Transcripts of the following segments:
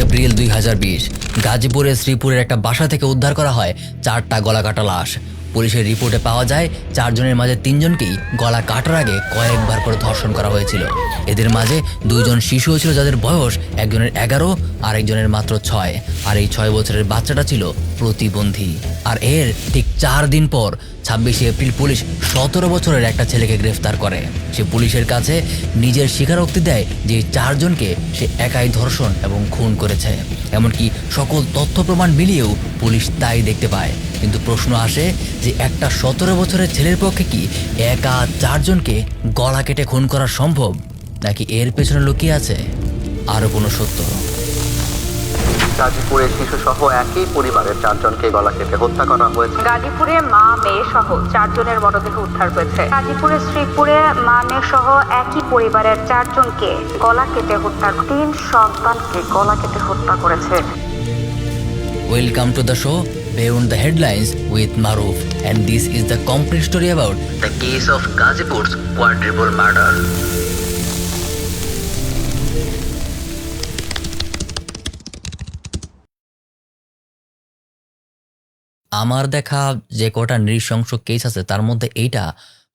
April 2020 গাজীপুরের শ্রীপুরের একটা বাসা থেকে উদ্ধার করা হয় 4টা গলাকাটা লাশ। পুলিশের রিপোর্টে পাওয়া যায় 4 জনের মাঝে 3 জনকেই গলা কাটার আগে কয়েকবার করে ধর্ষণ করা হয়েছিল। এদের মাঝে 2 জন শিশুও ছিল, যাদের বয়স একজনের 11 আর একজনের মাত্র 6। আর এই 6 বছরের বাচ্চাটা ছিল প্রতিবন্ধী। আর এর ঠিক 4 দিন পর 26শে এপ্রিল পুলিশ 17 বছরের একটা ছেলেকে গ্রেফতার করে। সে পুলিশের কাছে নিজের স্বীকারোক্তি দেয় যে 4 জনকে সে একাই ধর্ষণ এবং খুন করেছে। এমনকি সকল তথ্য প্রমাণ মিলিয়েও পুলিশ তাই দেখতে পায়। কিন্তু প্রশ্ন আসে যে একটা 17 বছরের ছেলের পক্ষে কি একা 4 জনকে গলা কেটে খুন করা সম্ভব, নাকি এর পেছনে লুকিয়ে আছে আরও কোনো সত্য? গাজীপুরে শিশু সহ একই পরিবারের 4 জনকে গলা কেটে হত্যা করা হয়েছে। গাজীপুরে মা মেয়ে সহ 4 জনের মরদেহ উদ্ধার হয়েছে। গাজীপুরের শ্রীপুরে মা মেয়ে সহ একই পরিবারের 4 জনকে গলা কেটে হত্যা, 3 সন্তানকে গলা কেটে হত্যা করেছে। Welcome to the show Beyond the Headlines with Maruf, and this is the complete story about the case of Gazipur's quadruple murder. আমার দেখা যে কটা নৃশংস কেস আছে তার মধ্যে এইটা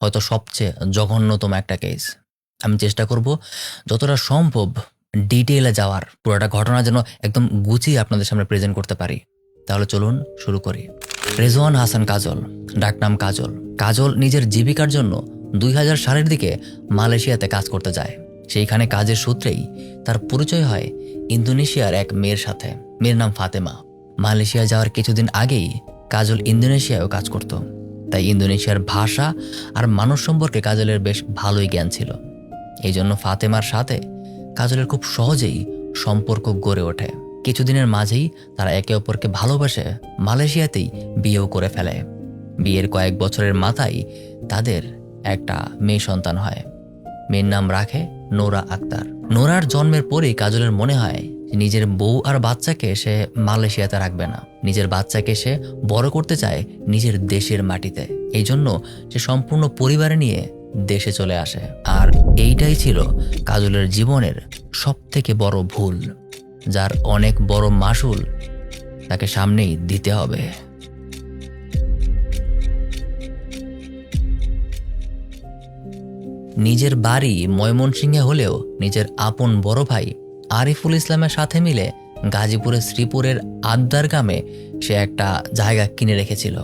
হয়তো সবচেয়ে জঘন্যতম একটা কেস। আমি চেষ্টা করব যতটা সম্ভব ডিটেইলে যাওয়ার, পুরোটা ঘটনা যেন একদম গুছিয়ে আপনাদের সামনে প্রেজেন্ট করতে পারি। তাহলে চলুন শুরু করি। রেজওয়ান হাসান কাজল, ডাকনাম কাজল। কাজল নিজের জীবিকার জন্য 2000 সালের দিকে মালয়েশিয়াতে কাজ করতে যায়। সেইখানে কাজের সূত্রেই তার পরিচয় হয় ইন্দোনেশিয়ার এক মেয়ের সাথে। মেয়ের নাম ফাতেমা। মালয়েশিয়া যাওয়ার কিছুদিন আগেই কাজল ইন্দোনেশিয়ায়ও কাজ করত, তাই ইন্দোনেশিয়ার ভাষা আর মানুষ সম্পর্কে কাজলের বেশ ভালোই জ্ঞান ছিল। এই জন্য ফাতেমার সাথে কাজলের খুব সহজেই সম্পর্ক গড়ে ওঠে। কিছুদিনের মাঝেই তারা একে অপরকে ভালোবাসে মালয়েশিয়াতেই বিয়েও করে ফেলে। বিয়ের কয়েক বছরের মাথায় তাদের একটা মেয়ে সন্তান হয়। মেয়ের নাম রাখে নোরা আক্তার। নোরার জন্মের পরেই কাজলের মনে হয় নিজের বউ আর বাচ্চাকে সে মালয়েশিয়াতে রাখবে না, নিজের বাচ্চাকে সে বড় করতে চায় নিজের দেশের মাটিতে। এই জন্য সে সম্পূর্ণ পরিবারে নিয়ে দেশে চলে আসে। আর এইটাই ছিল কাজলের জীবনের সবথেকে বড় ভুল, যার অনেক বড় মাসুল তাকে সামনেই দিতে হবে। নিজের বাড়ি ময়মনসিংহে হলেও নিজের আপন বড় ভাই আরিফুল ইসলামের সাথে মিলে গাজীপুরের শ্রীপুরের আদ্দার গ্রামে সে একটা জায়গা কিনে রেখেছিল।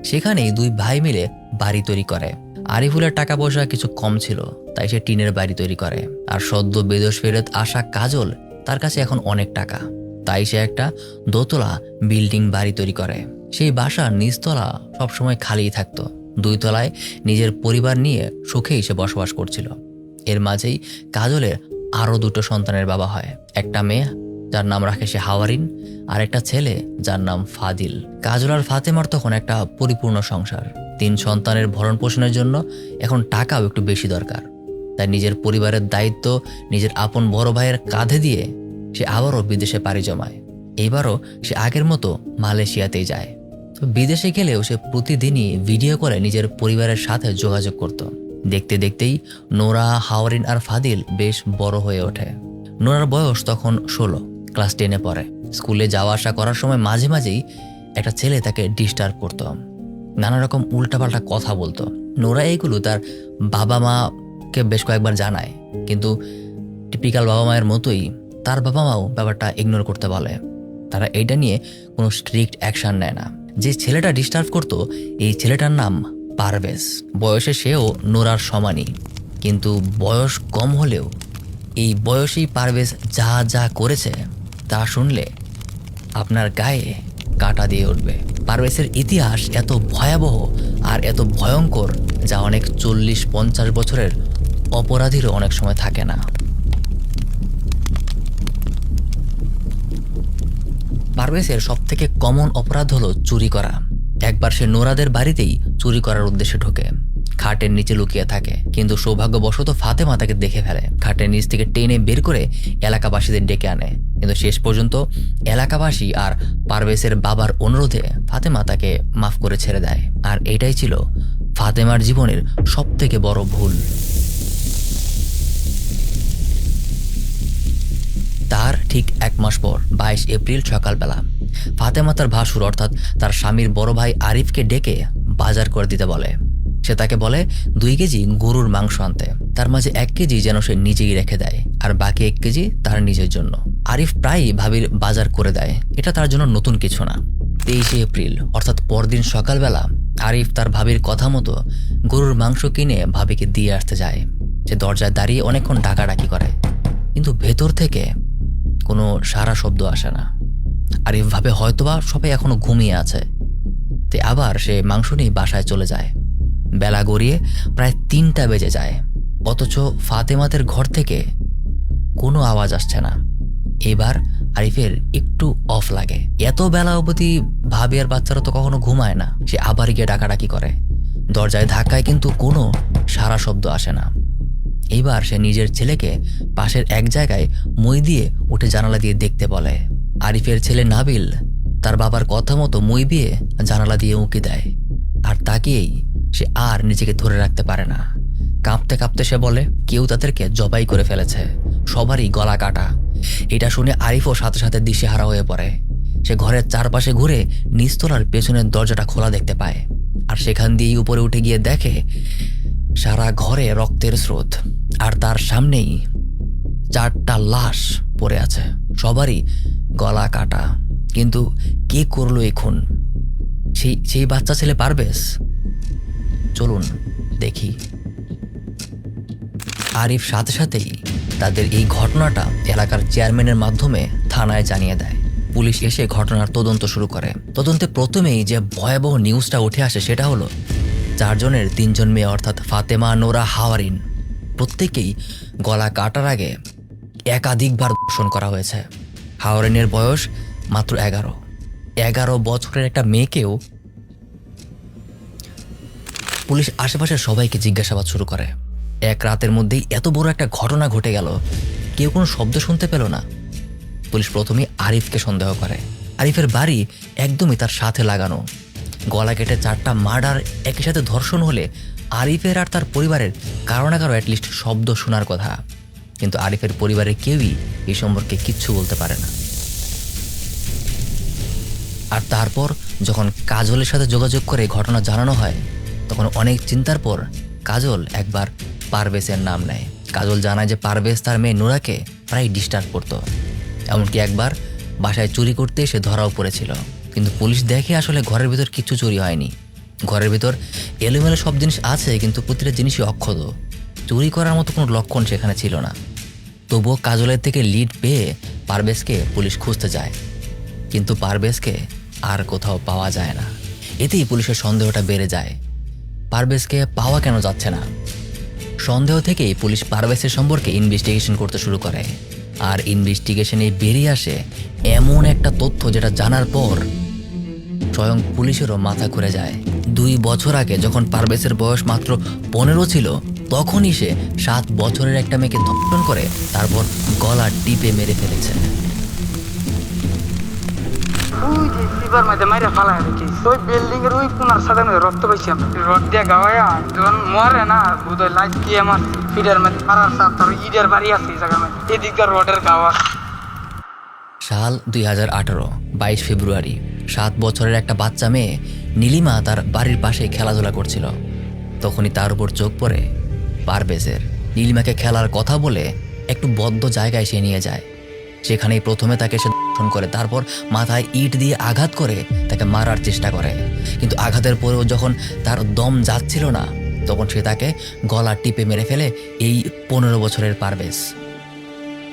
সেখানেই 2 ভাই মিলে বাড়ি তৈরি করে। আরিফুলের টাকা পয়সা কিছু কম ছিল, তাই সে টিনের বাড়ি তৈরি করে। আর সদ্য বিদেশ ফেরত আসা কাজল, তার কাছে এখন অনেক টাকা, তাই সে একটা দোতলা বিল্ডিং বাড়ি তৈরি করে। সেই বাসার নিচতলা সবসময় খালিই থাকতো। 2 তলায় নিজের পরিবার নিয়ে সুখেই সে বসবাস করছিল। এর মাঝেই কাজলের আরও 2টো সন্তানের বাবা হয়। একটা মেয়ে যার নাম রাখে সে হাওয়ারিন, আর একটা ছেলে যার নাম ফাদিল। কাজল আর ফাতেমার তখন একটা পরিপূর্ণ সংসার। 3 সন্তানের ভরণ পোষণের জন্য এখন টাকাও একটু বেশি দরকার, তাই নিজের পরিবারের দায়িত্ব নিজের আপন বড় ভাইয়ের কাঁধে দিয়ে সে আবারও বিদেশে পাড়ি জমায়। এবারও সে আগের মতো মালয়েশিয়াতেই যায়। তো বিদেশে গেলেও সে প্রতিদিনই ভিডিও করে নিজের পরিবারের সাথে যোগাযোগ করত। দেখতে দেখতেই নোরা, হাওয়ারিন আর ফাদিল বেশ বড় হয়ে ওঠে। নোরার বয়স তখন 16, ক্লাস 10-এ পড়ে। স্কুলে যাওয়া আসা করার সময় মাঝে মাঝেই একটা ছেলে তাকে ডিস্টার্ব করত, নানা রকম উল্টাপাল্টা কথা বলতো। নোরা এইগুলো তার বাবা মাকে বেশ কয়েকবার জানায়, কিন্তু টিপিক্যাল বাবা মায়ের মতোই তার বাবা মাও ব্যাপারটা ইগনোর করতে বলে। তারা এইটা নিয়ে কোনো স্ট্রিক্ট অ্যাকশন নেয় না। যে ছেলেটা ডিস্টার্ব করতো এই ছেলেটার নাম পারভেজ। বয়সে সেও নোরার সমানই, কিন্তু বয়স কম হলেও এই বয়সেই পারভেজ যা যা করেছে তা শুনলে আপনার গায়ে কাঁটা দিয়ে উঠবে। পারভেজের ইতিহাস এত ভয়াবহ আর এত ভয়ঙ্কর যা অনেক 40-50 বছরের অপরাধীরও অনেক সময় থাকে না। পারভেজের সবথেকে কমন অপরাধ হলো চুরি করা। একবার সে নোরাদের বাড়িতেই চুরি করার উদ্দেশ্যে ঢোকে। খাটের নিচে লুকিয়ে থাকে, কিন্তু সৌভাগ্যবশত ফাতেমা তাকে দেখে ফেলে। খাটের নিচ থেকে টেনে বের করে এলাকাবাসীদের ডেকে আনে, কিন্তু শেষ পর্যন্ত এলাকাবাসী আর পারভেজের বাবার অনুরোধে ফাতেমা তাকে মাফ করে ছেড়ে দেয়। আর এটাই ছিল ফাতেমার জীবনের সবথেকে বড় ভুল। তার ঠিক 1 মাস পর 22 এপ্রিল সকালবেলা ফাতেমা তার ভাসুর অর্থাৎ তার স্বামীর বড় ভাই আরিফকে ডেকে বাজার করে দিতে বলে। সে তাকে বলে 2 কেজি গরুর মাংস আনতে, তার মাঝে 1 কেজি যেন সে নিজেই রেখে দেয় আর বাকি 1 কেজি তার নিজের জন্য। আরিফ প্রায়ই ভাবির বাজার করে দেয়, এটা তার জন্য নতুন কিছু না। 23 এপ্রিল অর্থাৎ পরদিন সকালবেলা আরিফ তার ভাবির কথা মতো গরুর মাংস কিনে ভাবিকে দিয়ে আসতে যায়। সে দরজায় দাঁড়িয়ে অনেকক্ষণ ডাকাডাকি করে, কিন্তু ভেতর থেকে কোনো সারা শব্দ আসে না। আরিফ ভাবে হয়তোবা সবাই এখনো ঘুমিয়ে আছে। তে আবার সে মাংস নিয়ে বাসায় চলে যায়। বেলা গড়িয়ে প্রায় 3টা বেজে যায়, অথচ ফাতেমাদের ঘর থেকে কোনো আওয়াজ আসছে না। এবার আরিফের একটু অফ লাগে। এত বেলা অবধি ভাবি আর বাচ্চারা তো কখনো ঘুমায় না। সে আবার গিয়ে ডাকাডাকি করে, দরজায় ধাক্কায় কিন্তু কোনো সারা শব্দ আসে না। এইবার সে নিজের ছেলেকে পাশের এক জায়গায় মই দিয়ে উঠে জানালা দিয়ে দেখতে বলে। আরিফের ছেলে নাবিল তার বাবার কথা মতো মই দিয়ে জানালা দিয়ে উঁকি দেয়, আর তাকিয়েই সে আর নিজেকে ধরে রাখতে পারে না। কাঁপতে কাঁপতে সে বলে কেউ তাদেরকে জবাই করে ফেলেছে, সবারই গলা কাটা। এটা শুনে আরিফও সাথে সাথে দিশেহারা হয়ে পড়ে। সে ঘরের চারপাশে ঘুরে নিচতলার পেছনের দরজাটা খোলা দেখতে পায়, আর সেখান দিয়েই উপরে উঠে গিয়ে দেখে সারা ঘরে রক্তের স্রোত, আর তার সামনেই 4টা লাশ পড়ে আছে, সবারই গলা কাটা। কিন্তু কে করলো এই খুন? সেই বাচ্চা ছেলে পারভেজ? চলুন দেখি। আরিফ সাথে সাথেই তাদের এই ঘটনাটা এলাকার চেয়ারম্যানের মাধ্যমে থানায় জানিয়ে দেয়। পুলিশ এসে ঘটনার তদন্ত শুরু করে। তদন্তে প্রথমেই যে ভয়াবহ নিউজটা উঠে আসে সেটা হলো 4 জনের 3 জন মেয়ে অর্থাৎ ফাতেমা, নোরা, হাওয়ারিন প্রত্যেকেই গলা কাটার আগে একাধিকবার ধর্ষণ করা হয়েছে। হাওয়ারিনের বয়স মাত্র 11 বছরের একটা মেয়েকেও। পুলিশ আশেপাশের সবাইকে জিজ্ঞাসাবাদ শুরু করে। এক রাতের মধ্যেই এত বড় একটা ঘটনা ঘটে গেল, কেউ কোনো শব্দ শুনতে পেল না। পুলিশ প্রথমে আরিফকে সন্দেহ করে। আরিফের বাড়ি একদমই তার সাথে লাগানো। গলা কেটে 4টা মার্ডার একই সাথে ধর্ষণ হলে আরিফের আর তার পরিবারের কারো না কারো অ্যাটলিস্ট শব্দ শোনার কথা, কিন্তু আরিফের পরিবারের কেউই এই সম্পর্কে কিচ্ছু বলতে পারে না। আর তারপর যখন কাজলের সাথে যোগাযোগ করে ঘটনা জানানো হয়, তখন অনেক চিন্তার পর কাজল একবার পারভেজের নাম নেয়। কাজল জানায় যে পারভেজ তার মেয়ে নোরাকে প্রায় ডিস্টার্ব করত, এমনকি একবার বাসায় চুরি করতে এসে ধরাও পড়েছিল। কিন্তু পুলিশ দেখে আসলে ঘরের ভিতর কিচ্ছু চুরি হয়নি। ঘরের ভিতর এলোমেলো সব জিনিস আছে, কিন্তু প্রতিটা জিনিসই অক্ষত। চুরি করার মতো কোনো লক্ষণ সেখানে ছিল না। তবুও কাজলের থেকে লিড পেয়ে পারভেজকে পুলিশ খুঁজতে যায়, কিন্তু পারভেজকে আর কোথাও পাওয়া যায় না। এতেই পুলিশের সন্দেহটা বেড়ে যায়, পারভেজকে পাওয়া কেন যাচ্ছে না। সন্দেহ থেকেই পুলিশ পারভেজের সম্পর্কে ইনভেস্টিগেশন করতে শুরু করে। আর ইনভেস্টিগেশনে বেরিয়ে আসে এমন একটা তথ্য যেটা জানার পর স্বয়ং পুলিশেরও মাথা ঘুরে যায়। 2 বছর আগে যখন পারভেজের বয়স মাত্র 15 ছিল, তখনই সে 7 বছরের একটা মেয়েকে ধর্ষণ করে তারপর গলা টিপে মেরে ফেলেছে। ওই যে সিবার মধ্যে মাইরা ফালায় রেখেছি, ওই বিল্ডিং এর ওই কোনার সাথে রক্ত পাইছি আমরা। রড দিয়ে গাওয়ায়া যখন মরে না, বোধহয় লাইট দিয়ে আমার ফিডার মধ্যে মারার সাথে তার ইটের বাড়ি আছে এই জায়গার মধ্যে, এদিককার রডের গাওয়া। সাল 2018, 22 ফেব্রুয়ারি 7 বছরের একটা বাচ্চা মেয়ে নীলিমা তার বাড়ির পাশে খেলাধুলা করছিল। তখনই তার উপর চোখ পড়ে পারভেজের। নীলিমাকে খেলার কথা বলে একটু বদ্ধ জায়গায় সে নিয়ে যায়। সেখানেই প্রথমে তাকে সে ধর্ষণ করে, তারপর মাথায় ইট দিয়ে আঘাত করে তাকে মারার চেষ্টা করে। কিন্তু আঘাতের পরেও যখন তার দম যাচ্ছিল না, তখন সে তাকে গলা টিপে মেরে ফেলে এই 15 বছরের পারভেজ।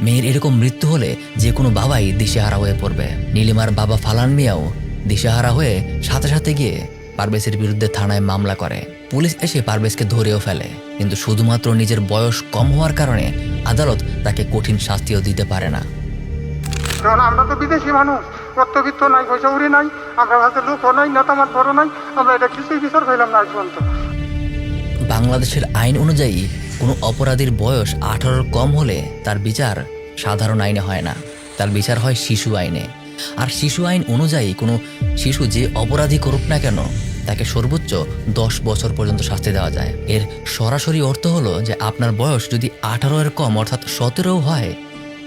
মেয়ের এরকম মৃত্যু হলে যে কোনো বাবাই দিশেহারা হয়ে পড়বে। নীলিমার বাবা ফালান মিয়াও দিশেহারা হয়ে সাথে সাথে গিয়ে পারভেজের বিরুদ্ধে থানায় মামলা করে। পুলিশ এসে পারভেজকে ধরেও ফেলে, কিন্তু শুধুমাত্র নিজের বয়স কম হওয়ার কারণে আদালত তাকে কঠিন শাস্তিও দিতে পারে না। কারণ আমরা তো বিদেশি মানুষ, মধ্যবিত্ত নাই, পয়সা উড়ি নাই, আমরা ভাষা লোকও নাই, নেতামাত বড় নাই, আমরা এটা কিছুই বিচার পাইলাম না আজ পর্যন্ত। বাংলাদেশের আইন অনুযায়ী কোনো অপরাধীর বয়স 18 কম হলে তার বিচার সাধারণ আইনে হয় না, তার বিচার হয় শিশু আইনে। আর শিশু আইন অনুযায়ী কোনো শিশু যে অপরাধী করুক না কেন, তাকে সর্বোচ্চ 10 বছর পর্যন্ত শাস্তি দেওয়া যায়। এর সরাসরি অর্থ হলো যে আপনার বয়স যদি 18 এর কম অর্থাৎ 17 হয়,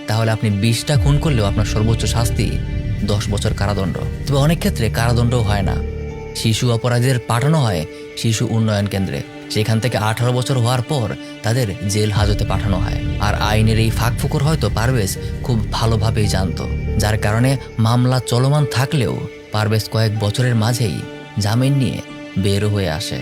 তাহলে আপনি 20টা খুন করলেও আপনার সর্বোচ্চ শাস্তি 10 বছর কারাদণ্ড। তবে অনেক ক্ষেত্রে কারাদণ্ডও হয় না, শিশু অপরাধীদের পাঠানো হয় শিশু উন্নয়ন কেন্দ্রে। সেখান থেকে 18 বছর হওয়ার পর তাদের জেল হাজতে পাঠানো হয়। আর আইনের এই ফাঁকফোকর হয়তো পারভেজ খুব ভালোভাবেই জানতো, যার কারণে মামলা চলমান থাকলেও পারভেজ কয়েক বছরের মাঝেই জামিন নিয়ে বের হয়ে আসে।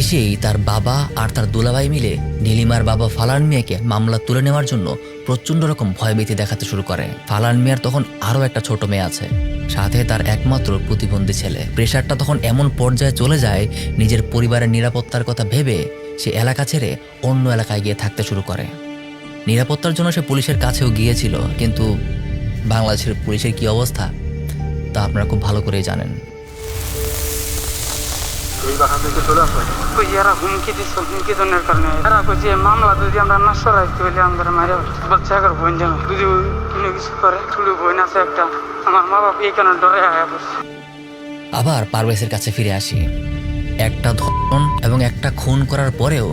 এসেই তার বাবা আর তার দুলাভাই মিলে নীলিমার বাবা ফালান মিয়াকে মামলা তুলে নেওয়ার জন্য প্রচণ্ড রকম ভয়ভীতি দেখাতে শুরু করে। ফালান মিয়ার তখন আরও একটা ছোট মেয়ে আছে, সাথে তার একমাত্র প্রতিবন্ধী ছেলে। প্রেশারটা তখন এমন পর্যায়ে চলে যায়, নিজের পরিবারের নিরাপত্তার কথা ভেবে সে এলাকা ছেড়ে অন্য এলাকায় গিয়ে থাকতে শুরু করে। নিরাপত্তার জন্য সে পুলিশের কাছেও গিয়েছিল, কিন্তু বাংলাদেশের পুলিশের কি অবস্থা তা আপনারা খুব ভালো করেই জানেন। এই বাসা থেকে চলে আসো। কই এরা হুমকি দিচ্ছে, হুমকি জনের কারণে এরা কইছে মামলা যদি আমরা না সরাইতে হইলে আমরা মারে বাচ্চা করে বোন যাবো, যদি কোনো কিছু করে ছোটো বোন আছে একটা, আমার মা বাবা এই কারণে ডরে আয়া পড়ছে। আবার পারভেজের কাছে ফিরে আসি। একটা ধর্ষণ এবং একটা খুন করার পরেও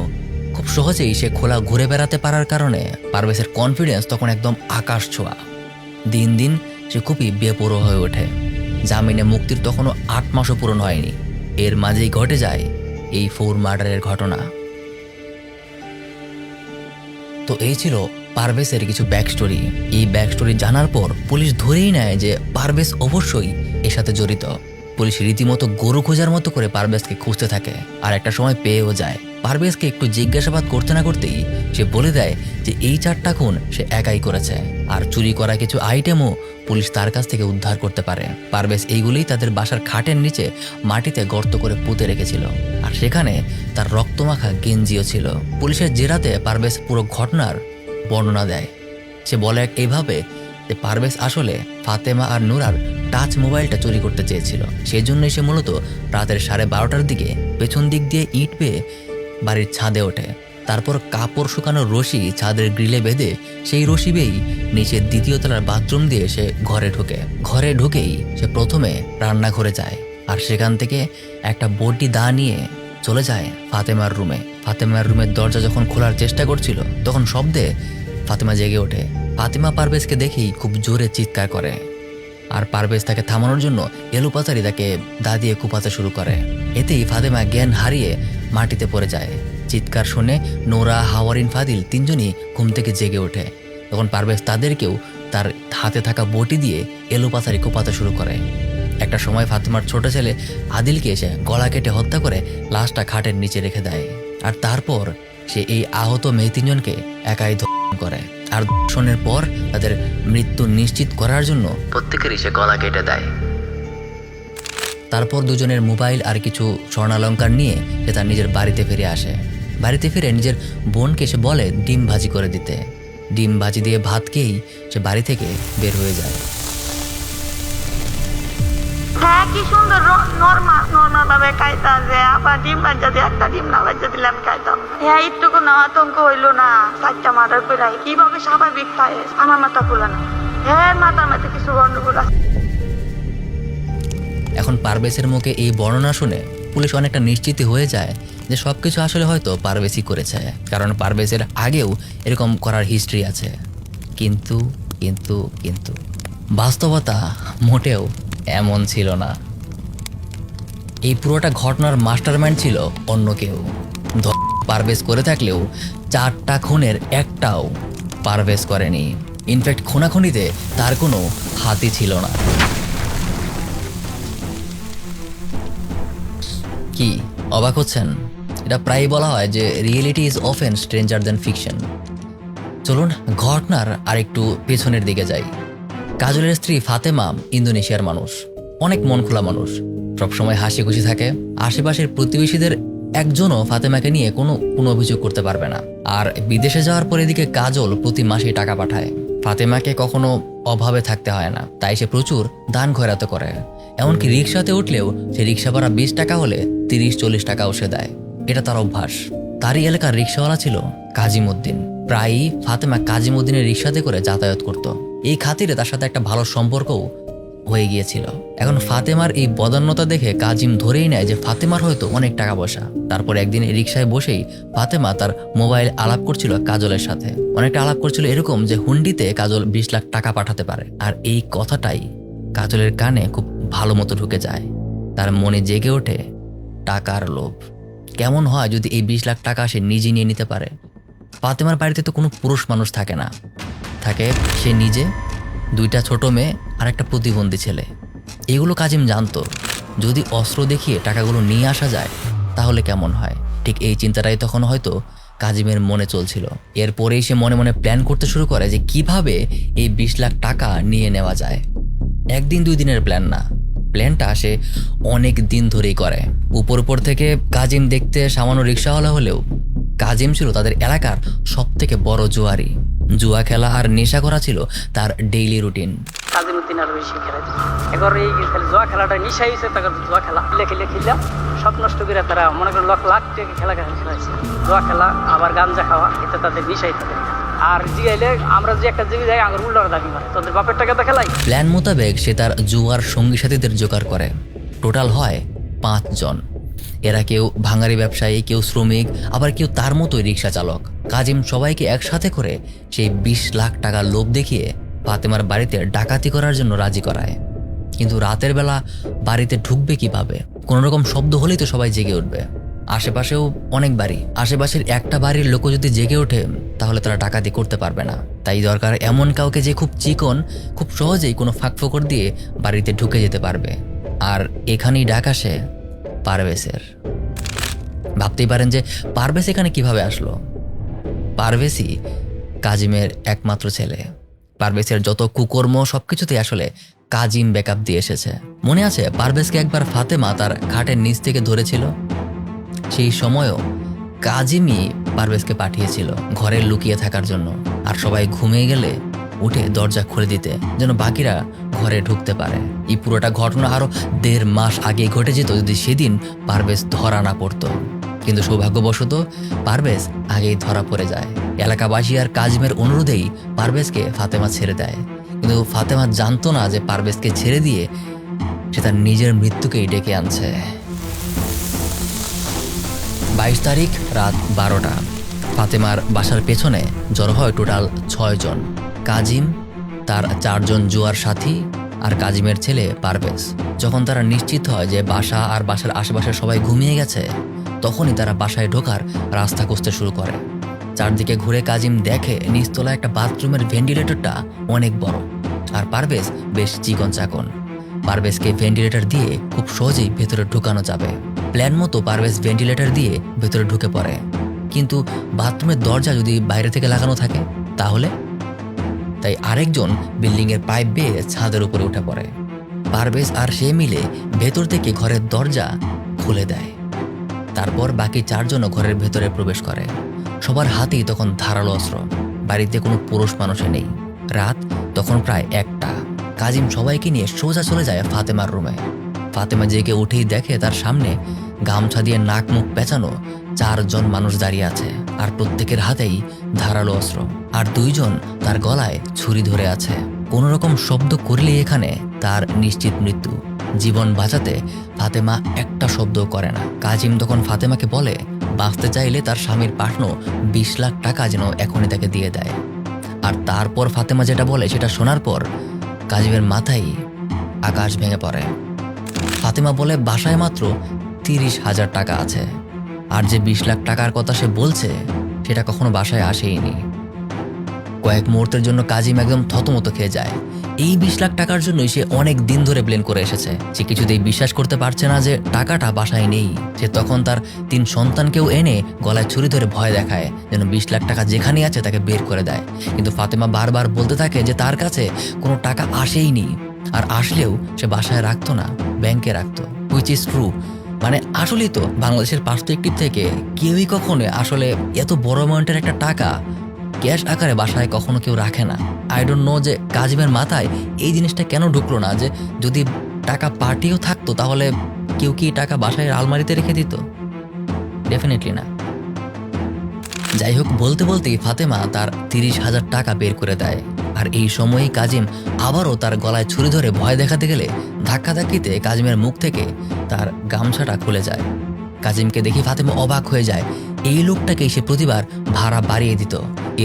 খুব সহজেই সে খোলা ঘুরে বেড়াতে পারার কারণে পারভেজের কনফিডেন্স তখন একদম আকাশ ছোঁয়া। দিন দিন সে খুবই বেপরোয়া হয়ে ওঠে। জামিনে মুক্তির তখনও 8 মাসও পূরণ হয়নি, এর মাঝেই ঘটে যায় এই 4 মার্ডারের ঘটনা। তো এই ছিল পারভেজের কিছু ব্যাকস্টোরি। এই ব্যাকস্টোরি জানার পর পুলিশ ধরেই নেয় যে পারভেজ অবশ্যই এর সাথে জড়িত। পুলিশ রীতিমতো গরু খোঁজার মতো করে পারভেজকে খুঁজতে থাকে, আর একটা সময় পেয়েও যায়। পারভেজকে একটু জিজ্ঞাসাবাদ করতে না করতেই সে বলে দেয় যে এই 4টা খুন সে একাই করেছে, আর চুরি করা কিছু আইটেমও পুলিশ তার কাছ থেকে উদ্ধার করতে পারে। পারভেজ এইগুলোই তাদের বাসার খাটের নিচে মাটিতে গর্ত করে পুঁতে রেখেছিল, আর সেখানে তার রক্তমাখা গেঞ্জিও ছিল। পুলিশের জেরাতে পারভেজ পুরো ঘটনার বর্ণনা দেয়। সে বলে এইভাবে যে পারভেজ আসলে ফাতেমা আর নুরার টাচ মোবাইলটা চুরি করতে চেয়েছিল। সেজন্যই সে মূলত রাতের 12:30টার দিকে পেছন দিক দিয়ে ইট পেয়ে বাড়ির ছাদে ওঠে। তারপর কাপড় শুকানোর রশি ছাদের গ্রিলে বেঁধে সেই রশি বেয়েই নিচের 2য় তলার বাথরুম দিয়ে সে ঘরে ঢুকেই সে প্রথমে রান্নাঘরে যায়, আর সেখান থেকে একটা বটি দা নিয়ে চলে যায় ফাতেমার রুমে। ফাতেমার রুমের দরজা যখন খোলার চেষ্টা করছিল তখন শব্দে ফাতেমা জেগে ওঠে। ফাতেমা পারভেজকে দেখেই খুব জোরে চিৎকার করে, আর পারভেজ তাকে থামানোর জন্য এলোপাতারি তাকে দা দিয়ে কুপাতে শুরু করে। এতেই ফাতেমা জ্ঞান হারিয়ে মাটিতে পড়ে যায়। চিৎকার শুনে নোরা, হাওয়ারিন, ফাদিল 3জনই ঘুম থেকে জেগে ওঠে। তখন পারভেজ তাদেরকেও তার হাতে থাকা বটি দিয়ে এলোপাতারি কুপাতে শুরু করে। একটা সময় ফাতেমার ছোট ছেলে আদিলকে এসে গলা কেটে হত্যা করে লাশটা খাটের নিচে রেখে দেয়, আর তারপর সে এই আহত মেয়ে 3জনকে একাই ধর্ষণ করে। আর ধর্ষণের পর তাদের মৃত্যু নিশ্চিত করার জন্য প্রত্যেকেরই সে গলা কেটে দেয়। তারপর 2জনের মোবাইল আর কিছু স্বর্ণালঙ্কার নিয়ে সে তার নিজের বাড়িতে ফিরে আসে। বাড়িতে ফিরে নিজের বোনকে সে বলে ডিম ভাজি করে দিতে। ডিম ভাজি দিয়ে ভাত খেয়েই সে বাড়ি থেকে বের হয়ে যায়। হ্যাঁ, কি সুন্দর নর্মাল ভাবে খাইতাম, যে আবার ডিম ভাজা দিয়ে একটা ডিম না ভাজা দিলে আমি খাইতাম। হ্যাঁ, একটু কোনো আতঙ্ক হইলো না। 4টা মার্ডার করে কিভাবে স্বাভাবিক খায়, আমার মাথা খুলে না। হ্যাঁ, মাথার মধ্যে কিছু গন্ডগোল আছে। এখন পারভেজের মুখে এই বর্ণনা শুনে পুলিশ অনেকটা নিশ্চিত হয়ে যায় যে সবকিছু আসলে হয়তো পারভেজই করেছে, কারণ পারভেজের আগেও এরকম করার হিস্ট্রি আছে। কিন্তু কিন্তু কিন্তু বাস্তবতা মোটেও এমন ছিল না। এই পুরোটা ঘটনার মাস্টারমাইন্ড ছিল অন্য কেউ। পারভেজ করে থাকলেও 4টা খুনের একটাও পারভেজ করেনি। ইনফ্যাক্ট খুনাখুনিতে তার কোনো হাতই ছিল না। কি অবাক হচ্ছেন? এটা প্রায়ই বলা হয় যে reality is often stranger than fiction. চলুন ঘটনার আরেকটু পেছনের দিকে যাই। কাজলের স্ত্রী ফাতেমা ইন্দোনেশিয়ার মানুষ, অনেক মন খোলা মানুষ, সবসময় হাসি খুশি থাকে। আশেপাশের প্রতিবেশীদের একজনও ফাতেমাকে নিয়ে কোনো অভিযোগ করতে পারবে না। আর বিদেশে যাওয়ার পর এদিকে কাজল প্রতি মাসেই টাকা পাঠায়। ফাতেমাকে কখনো অভাবে থাকতে হয় না, তাই সে প্রচুর দান খয়রাত করে। এমনকি রিক্সাতে উঠলেও সে রিক্সা ভাড়া 20 টাকা হলে 30-40 টাকাও সে দেয়। এটা তার অভ্যাস। তারই এলাকার রিক্সাওয়ালা ছিল কাজিমউদ্দিন। প্রায়ই ফাতেমা কাজিমউদ্দিনের রিক্সাতে করে যাতায়াত করত। এই খাতিরে তার সাথে একটা ভালো সম্পর্কও হয়ে গিয়েছিল। এখন ফাতেমার এই বদান্যতা দেখে কাজিম ধরেই নেয় যে ফাতেমার হয়তো অনেক টাকা পয়সা। তারপর একদিন রিকশায় বসেই ফাতেমা তার মোবাইল আলাপ করছিল কাজলের সাথে। অনেকটা আলাপ করছিল এরকম যে হুন্ডিতে কাজল 20 লাখ টাকা পাঠাতে পারে। আর এই কথাটাই কাজলের কানে খুব ভালো মতো ঢুকে যায়। তার মনে জেগে ওঠে টাকার লোভ। কেমন হয় যদি এই 20 লাখ টাকা সে নিজে নিয়ে নিতে পারে। ফাতেমার বাড়িতে তো কোনো পুরুষ মানুষ থাকে না, থাকে সে নিজে, 2টা ছোট মেয়ে আর একটা প্রতিবন্ধী ছেলে। এগুলো কাজিম জানতো, যদি অস্ত্র দেখিয়ে টাকাগুলো নিয়ে আসা যায় তাহলে কেমন হয়। ঠিক এই চিন্তাটাই তখন হয়তো কাজিমের মনে চলছিল। এরপরেই সে মনে মনে প্ল্যান করতে শুরু করে যে কিভাবে এই 20 লাখ টাকা নিয়ে নেওয়া যায়। 1 দিন 2 দিনের প্ল্যান না, প্ল্যানটা সে অনেক দিন ধরেই করে। উপর থেকে কাজিম দেখতে সামান্য রিক্সাওয়ালা হলেও কাজিম ছিল তাদের এলাকার সবথেকে বড় জুয়ারি। জুয়া খেলা আর নেশা করা ছিল তার ডেইলি রুটিন। কাজিমুদ্দিন আর বেশি খেলা এবার এই খালি জুয়া খেলাটা নিশাই হয়েছে। তাকে জুয়া খেলা খেলে সব নষ্ট করে তারা মনে করেন লাখ লাখ টাকা খেলাইছে। জুয়া খেলা আবার গাঞ্জা খাওয়া, এটা তাদের নিশাই থাকে। আর জিগাইলে আমরা যে একটা জিগে যাই আঙুর উল্টার দাবি করে তোদের বাপের টাকা তো খেলাই। প্ল্যান মোতাবেক সে তার জুয়ার সঙ্গী সাথীদের জোগাড় করে। টোটাল হয় 5 জন। এরা কেউ ভাঙারি ব্যবসায়ী, কেউ শ্রমিক, আবার কেউ তার মতোই রিক্সা চালক। কাজিম সবাইকে একসাথে করে সেই 20 লাখ টাকার লোভ দেখিয়ে ফাতেমার বাড়িতে ডাকাতি করার জন্য রাজি করায়। কিন্তু রাতের বেলা বাড়িতে ঢুকবে কিভাবে? কোনো রকম শব্দ হলেই তো সবাই জেগে উঠবে। আশেপাশেও অনেক বাড়ি, আশেপাশের একটা বাড়ির লোক যদি জেগে ওঠে তাহলে তারা ডাকাতি করতে পারবে না। তাই দরকার এমন কাউকে যে খুব চিকন, খুব সহজেই কোনো ফাঁকফোকর দিয়ে বাড়িতে ঢুকে যেতে পারবে। আর এখানেই ডাক আসে পারভেজের। ভাবতেই পারেন যে পারভেজ এখানে কিভাবে আসলো। পারভেজই কাজিমের একমাত্র ছেলে। পারভেজের যত কুকর্ম সবকিছুতে আসলে কাজিম ব্যাকআপ দিয়ে এসেছে। মনে আছে পারভেজকে একবার ফাতেমা তার খাটের নিচ থেকে ধরেছিল? সেই সময়ও কাজিমই পারভেজকে পাঠিয়েছিল ঘরে লুকিয়ে থাকার জন্য। আর সবাই ঘুমিয়ে গেলে উঠে দরজা খুলে দিতে, যেন বাকিরা ঘরে ঢুকতে পারে। এই পুরোটা ঘটনা আরো 1.5 মাস আগে ঘটে যেত যদি সেদিন পারভেজ ধরা না পড়তো। কিন্তু সৌভাগ্যবশত পারভেজ আগেই ধরা পড়ে যায়। এলাকাবাসী আর কাজিমের অনুরোধেই পারভেজকে ফাতেমা ছেড়ে দেয়। কিন্তু ফাতেমা জানতো না যে পারভেজকে ছেড়ে দিয়ে সে তার নিজের মৃত্যুকেই ডেকে আনছে। 22 তারিখ রাত 12টা। ফাতেমার বাসার পেছনে জড়ো হয় টোটাল 6 জন। কাজিম, তার 4 জন জুয়ার সাথী আর কাজিমের ছেলে পারভেজ। যখন তারা নিশ্চিত হয় যে বাসা আর বাসার আশেপাশে সবাই ঘুমিয়ে গেছে, তখনই তারা বাসায় ঢোকার রাস্তা খুঁজতে শুরু করে। চারদিকে ঘুরে কাজিম দেখে নিচতলা একটা বাথরুমের ভেন্টিলেটরটা অনেক বড়, আর পারভেজ বেশ চিকন চাকন। পারভেজকে ভেন্টিলেটর দিয়ে খুব সহজেই ভেতরে ঢুকানো যাবে। প্ল্যান মতো পারভেজ ভেন্টিলেটর দিয়ে ভেতরে ঢুকে পড়ে। কিন্তু বাথরুমের দরজা যদি বাইরে থেকে লাগানো থাকে তাহলে? তাই আরেকজন বিল্ডিংয়ের পাইপ বেয়ে ছাদের উপরে উঠে পড়ে। পারভেজ আর সে মিলে ভেতর থেকে ঘরের দরজা খুলে দেয়। তারপর বাকি 4 জনও ঘরের ভেতরে প্রবেশ করে। সবার হাতেই তখন ধারালো অস্ত্র। বাড়িতে কোনো পুরুষ মানুষে নেই। রাত তখন প্রায় 1টা। কাজিম সবাইকে নিয়ে সোজা চলে যায় ফাতেমার রুমে। ফাতেমা জেগে উঠেই দেখে তার সামনে গামছা দিয়ে নাক মুখ পেঁচানো 4 জন মানুষ দাঁড়িয়ে আছে, আর প্রত্যেকের হাতেই ধারালো অস্ত্র। আর 2 জন তার গলায় ছুরি ধরে আছে। কোনো রকম শব্দ করলেই এখানে তার নিশ্চিত মৃত্যু। জীবন বাঁচাতে ফাতেমা একটা শব্দও করে না। কাজিম তখন ফাতেমাকে বলে বাঁচতে চাইলে তার স্বামীর পাঠানো 20 লাখ টাকা যেন এখনই তাকে দিয়ে দেয়। আর তারপর ফাতেমা যেটা বলে সেটা শোনার পর কাজিমের মাথায় আকাশ ভেঙে পড়ে। ফাতেমা বলে বাসায় মাত্র 30,000 টাকা আছে, আর যে 20 লাখ টাকার কথা সে বলছে সেটা কখনো বাসায় আসেইনি। কয়েক মুহূর্তের জন্য কাজিম একদম থতমত খেয়ে যায়। এই 20 লাখ টাকার জন্যই সে অনেক দিন ধরে প্ল্যান করে এসেছে। সে কিছুতেই বিশ্বাস করতে পারছে না যে টাকাটা বাসায় নেই। সে তখন তার 3 সন্তানকেও এনে গলায় ছুরি ধরে ভয় দেখায় যেন 20 লাখ টাকা যেখানে আছে তাকে বের করে দেয়। কিন্তু ফাতেমা বারবার বলতে থাকে যে তার কাছে কোনো টাকা আসেইনি, আর আসলেও সে বাসায় রাখতো না, ব্যাংকে রাখতো। Which is true. মানে আসলেই তো বাংলাদেশের পার্সপেক্টিভ থেকে কেউই কখনো আসলে এত বড় অ্যামাউন্টের একটা টাকা ক্যাশ আকারে বাসায় কখনো কেউ রাখে না। আই ডোন্ট নো যে কাজিমের মাথায় এই জিনিসটা কেন ঢুকলো না যে যদি টাকা পার্টিও থাকতো তাহলে কেউ কি টাকা বাসায় আলমারিতে রেখে দিত? ডেফিনেটলি না। যাই হোক, বলতে বলতেই ফাতেমা তার 30,000 টাকা বের করে দেয় আর এই সময়েই কাজিম আবারও তার গলায় ছুরি ধরে ভয় দেখাতে গেলে ধাক্কাধাক্কিতে কাজিমের মুখ থেকে তার গামছাটা খুলে যায়। কাজিমকে দেখে ফাতেমা অবাক হয়ে যায়। এই লোকটাকেই সে প্রতিবার ভাড়া বাড়িয়ে দিত।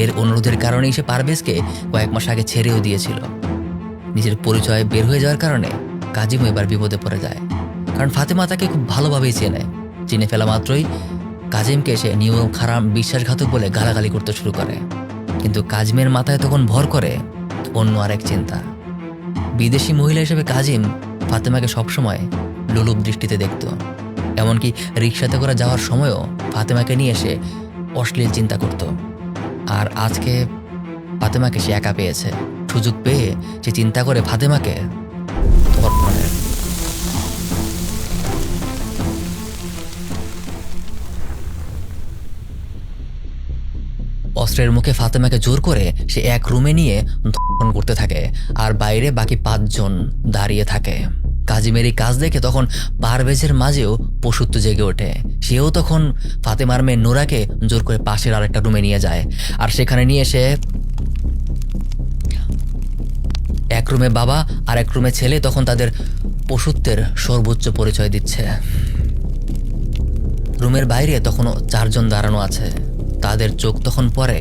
এর অনুরোধের কারণেই সে পারভেজকে কয়েক মাস আগে ছেড়েও দিয়েছিল। নিজের পরিচয় বের হয়ে যাওয়ার কারণে কাজিমও এবার বিপদে পড়ে যায়, কারণ ফাতেমা তাকে খুব ভালোভাবেই চেনে। চিনে ফেলা মাত্রই কাজিমকে সে নিয়ম খারাপ বিশ্বাসঘাতক বলে গালাগালি করতে শুরু করে। কিন্তু কাজিমের মাথায় তখন ভর করে অন্য আরেক চিন্তা। বিদেশি মহিলা হিসেবে কাজিম ফাতেমাকে সবসময় লোলুপ দৃষ্টিতে দেখত। এমনকি রিক্সাতে করে যাওয়ার সময়ও ফাতেমাকে নিয়ে এসে অশ্লীল চিন্তা করত। আর আজকে ফাতেমাকে সে একা পেয়েছে। সুযোগ পেয়ে সে চিন্তা করে ফাতেমাকে ধর্ষণের। অস্ত্রের মুখে ফাতেমাকে জোর করে সে এক রুমে নিয়ে ধর্ষণ করতে থাকে, আর বাইরে বাকি 5 জন দাঁড়িয়ে থাকে। কাজিমের এই কাজ দেখে তখন পারভেজের মাঝেও পশুত্ব জেগে ওঠে। সেও তখন ফাতেমার মেয়ে নোরাকে জোর করে পাশের আরেকটা রুমে নিয়ে যায়, আর সেখানে নিয়ে এসে এক রুমে বাবা আর এক রুমে ছেলে তখন তাদের পশুত্বের সর্বোচ্চ পরিচয় দিচ্ছে। রুমের বাইরে তখনও 4 জন দাঁড়ানো আছে। তাদের চোখ তখন পড়ে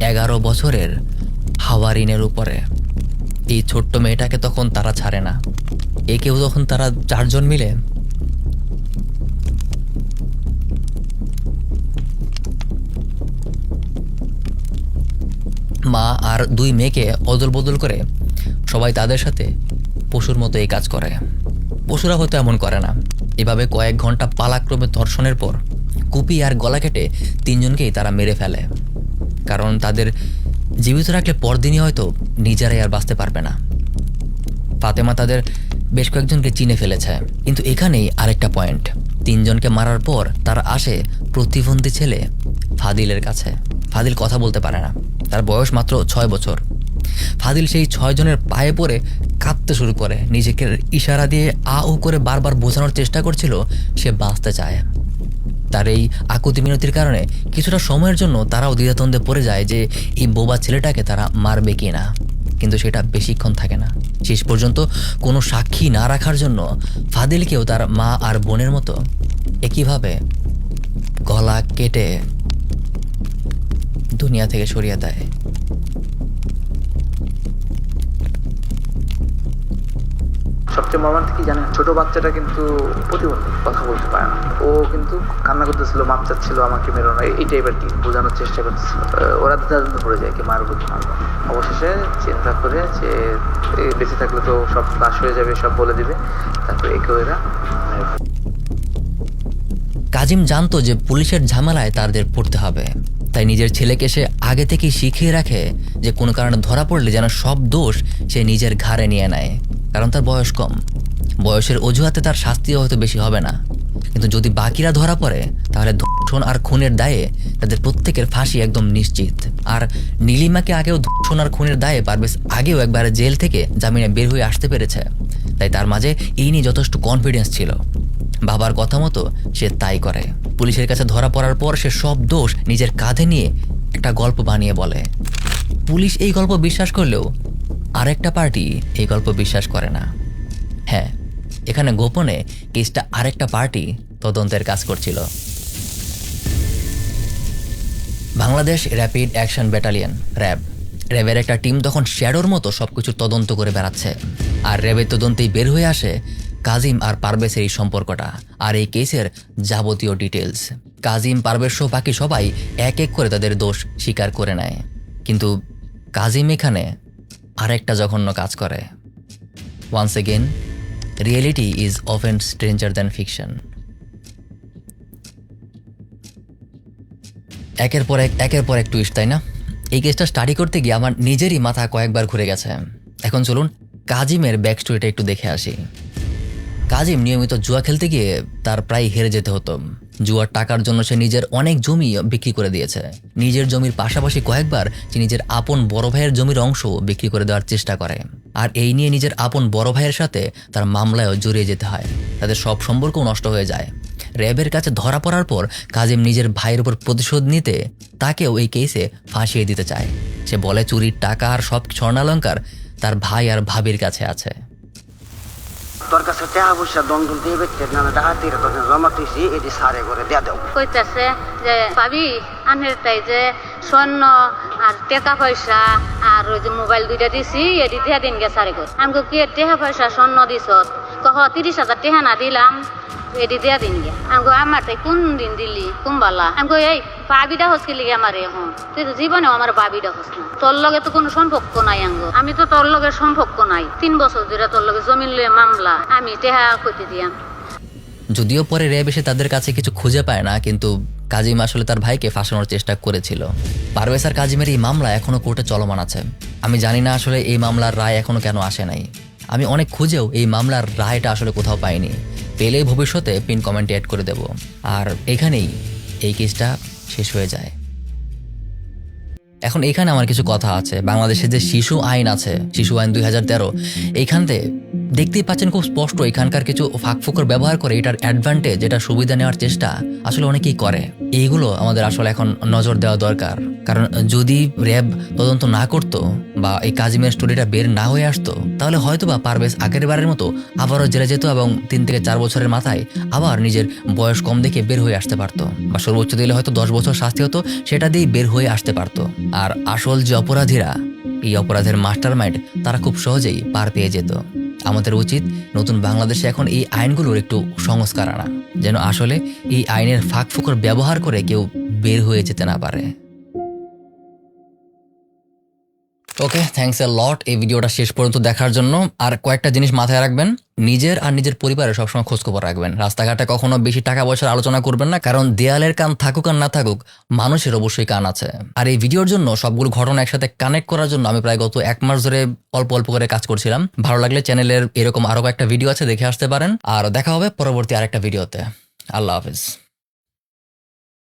11 বছরের হাওয়ারিনের উপরে। এই ছোট্ট মেয়েটাকে তখন তারা ছাড়ে না। একেও তখন তারা 4 জন মিলে মা আর 2 মেয়েকে অদল বদল করে সবাই তাদের সাথে পশুর মতো এই কাজ করে। পশুরা হয়তো এমন করে না। এভাবে কয়েক ঘন্টা পালাক্রমে ধর্ষণের পর কুপি আর গলা কেটে 3 জনকেই তারা মেরে ফেলে, কারণ তাদের জীবিত রাখলে পরদিনই হয়তো নিজেরাই আর বাঁচতে পারবে না। ফাতেমা তাদের বেশ কয়েকজনকে চিনে ফেলেছে। কিন্তু এখানেই আরেকটা পয়েন্ট। 3 জনকে মারার পর তারা আসে প্রতিবন্ধী ছেলে ফাদিলের কাছে। ফাদিল কথা বলতে পারে না, তার বয়স মাত্র 6 বছর। ফাদিল সেই 6 জনের পায়ে পড়ে কাঁদতে শুরু করে, নিজেকে ইশারা দিয়ে আ উ করে বারবার বোঝানোর চেষ্টা করছিল সে বাঁচতে চায়। তার এই আকুতি মিনতির কারণে কিছুটা সময়ের জন্য তারাও দ্বিধাদ্বন্দ্বে পড়ে যায় যে এই বোবা ছেলেটাকে তারা মারবে কি না। কিন্তু সেটা বেশিক্ষণ থাকে না। শেষ পর্যন্ত কোনো সাক্ষী না রাখার জন্য ফাদিলকেও তার মা আর বোনের মতো একইভাবে গলা কেটে দুনিয়া থেকে সরিয়ে দেয়। সবচেয়ে মর্মান্তিক কি জানেন, ছোট বাচ্চাটা কিন্তু প্রতিবন্ধী, কথা বলতে পারে না। ও কিন্তু কান্না করতেছিল, মাপ চাচ্ছিল আমাকে মেরো না, এই টাইপের কি বোঝানোর চেষ্টা করতেছিল। ওরা দ্বিধাদ্বন্দ্ব পড়ে যায় কি মারবো কি মারবো। অবশেষে চিন্তা করে যে বেঁচে থাকলে তো সব ক্লাস হয়ে যাবে, সব বলে দিবে, তারপরে একে এরা কাজিম জানতো যে পুলিশের ঝামেলায় তাদের পড়তে হবে, তাই নিজের ছেলেকে সে আগে থেকেই শিখিয়ে রাখে যে কোনো কারণে ধরা পড়লে যেন সব দোষ সে নিজের ঘাড়ে নিয়ে নেয়, কারণ তার বয়স কম। বয়সের অজুহাতে তার শাস্তিও হয়তো বেশি হবে না, কিন্তু যদি বাকিরা ধরা পড়ে তাহলে ধর্ষণ আর খুনের দায়ে তাদের প্রত্যেকের ফাঁসি একদম নিশ্চিত। আর নীলিমাকে আগেও ধর্ষণ আর খুনের দায়ে পারভেজ আগেও একবার জেল থেকে জামিনে বের হয়ে আসতে পেরেছে, তাই তার মাঝে এই নিয়ে যথেষ্ট কনফিডেন্স ছিল। বাবার কথা মতো সে তাই করে। পুলিশের কাছে ধরা পড়ার পর সে সব দোষ নিজের কাঁধে নিয়ে একটা গল্প বানিয়ে বলে। পুলিশ এই গল্প বিশ্বাস করলেও আরেকটা পার্টি এই গল্প বিশ্বাস করে না। হ্যাঁ, এখানে গোপনে কেসটা আরেকটা পার্টি তদন্তের কাজ করছিল। বাংলাদেশ র্যাপিড অ্যাকশন ব্যাটালিয়ন, র্যাবের একটা টিম তখন শ্যাডোর মতো সবকিছু তদন্ত করে বেড়াচ্ছে। আর র্যাবের তদন্তেই বের হয়ে আসে কাজিম আর পারভেজের এই সম্পর্কটা আর এই কেসের যাবতীয় ডিটেলস। কাজিম, পারভেজ সহ বাকি সবাই এক এক করে তাদের দোষ স্বীকার করে নেয়, কিন্তু কাজিম এখানে আরেকটা জঘন্য কাজ করে। Once again, reality is often stranger than fiction. একের পর এক টুইস্ট, তাই না? এই কেসটা স্টাডি করতে গিয়ে আমার নিজেরই মাথা কয়েকবার ঘুরে গেছে। এখন চলুন কাজিমের ব্যাক স্টোরিটা একটু দেখে আসি। কাজিম নিয়মিত জুয়া খেলতে গিয়ে তার প্রায় হেরে যেতে হতো। জুয়ার টাকার জন্য সে নিজের অনেক জমি বিক্রি করে দিয়েছে। নিজের জমির পাশাপাশি কয়েকবার সে নিজের আপন বড় ভাইয়ের জমির অংশ বিক্রি করে দেওয়ার চেষ্টা করে। আর এই নিয়ে নিজের আপন বড় ভাইয়ের সাথে তার মামলায়ও জড়িয়ে যেতে হয়। তাদের সব সম্পর্কও নষ্ট হয়ে যায়। র্যাবের কাছে ধরা পড়ার পর কাজিম নিজের ভাইয়ের উপর প্রতিশোধ নিতে তাকেও এই কেসে ফাঁসিয়ে দিতে চায়। সে বলে চুরির টাকা আর সব স্বর্ণালঙ্কার তার ভাই আর ভাবির কাছে আছে। তোর কাছে টাকা পয়সা দন্দল দিয়ে বেচতে না ডাকাতির তোকে জমা তুইছি এটি সারে করে দেয়া দাও। কইতাছে যে ভাবি আনের তাই যে স্বর্ণ আর টাকা পয়সা আর ওই যে মোবাইল 2টা দিছি এটি দিয়া দিন গে সারে কর। আমাকে কি টাকা পয়সা স্বর্ণ দিছ কহ 30,000 টাকা না দিলাম এটি দিয়া দিন গে। আমাকে আমার তাই কোন দিন দিলি কুম্বালা আমাকে এই ভাবিটা হসকে লিগে আমার এখন তুই তো জীবনেও আমার ভাবিটা হস না, তোর লগে তো কোনো সম্পর্ক নাই আঙ্গ, আমি তো তোর লগে সম্পর্ক নাই, 3 বছর ধরে তোর লগে জমিন লয়ে মামলা আমি টেহা কইতে দিয়াম। যদিও পরে র্যাব এসে তাদের কাছে কিছু খুঁজে পায় না, কিন্তু কাজিম আসলে তার ভাইকে ফাঁসানোর চেষ্টা করেছিল। পারভেজ আর কাজিমের এই মামলা এখনো কোর্টে চলমান আছে। আমি জানি না আসলে এই মামলার রায় এখনো কেন আসে নাই। আমি অনেক খুঁজেও এই মামলার রায়টা আসলে কোথাও পাইনি। পেলে ভবিষ্যতে পিন কমেন্টে অ্যাড করে দেব। আর এখানেই এই কেসটা শেষ হয়ে যায়। এখন এখানে আমার কিছু কথা আছে। বাংলাদেশে যে শিশু আইন আছে, শিশু আইন 2013, এইখানতে দেখতেই পাচ্ছেন খুব স্পষ্ট এখানকার কিছু ফাঁকফোকর ব্যবহার করে এটার অ্যাডভান্টেজ, এটা সুবিধা নেওয়ার চেষ্টা আসলে অনেকেই করে। এইগুলো আমাদের আসলে এখন নজর দেওয়া দরকার। কারণ যদি র্যাব তদন্ত না করতো বা এই কাজিমের স্টোরিটা বের না হয়ে আসতো, তাহলে হয়তো বা পারভেজ আগের বারের মতো আবারও জেলে যেত এবং 3 থেকে 4 বছরের মাথায় আবার নিজের বয়স কম দেখে বের হয়ে আসতে পারতো, বা সর্বোচ্চ দিলে হয়তো 10 বছর শাস্তি হতো, সেটা দিয়েই বের হয়ে আসতে পারতো। আর আসল যে অপরাধীরা, এই অপরাধের মাস্টারমাইন্ড, তারা খুব সহজেই পার পেয়ে যেত। আমাদের উচিত নতুন বাংলাদেশে এখন এই আইনগুলোর একটু সংস্কার আনা, যেন আসলে এই আইনের ফাঁকফোকর ব্যবহার করে কেউ বের হয়ে যেতে না পারে। ওকে, থ্যাঙ্কস এ লট এই ভিডিওটা শেষ পর্যন্ত দেখার জন্য। আর কয়েকটা জিনিস মাথায় রাখবেন, নিজের আর নিজের পরিবারের সবসময় খোঁজখবর রাখবেন। রাস্তাঘাটে কখনো বেশি টাকা পয়সার আলোচনা করবেন না, কারণ দেয়ালের কান থাকুক আর না থাকুক, মানুষের অবশ্যই কান আছে। আর এই ভিডিওর জন্য সবগুলো ঘটনা একসাথে কানেক্ট করার জন্য আমি প্রায় গত 1 মাস ধরে অল্প অল্প করে কাজ করছিলাম। ভালো লাগলে চ্যানেলের এরকম আরো কয়েকটা ভিডিও আছে, দেখে আসতে পারেন। আর দেখা হবে পরবর্তী আরেকটা ভিডিওতে। আল্লাহ হাফেজ।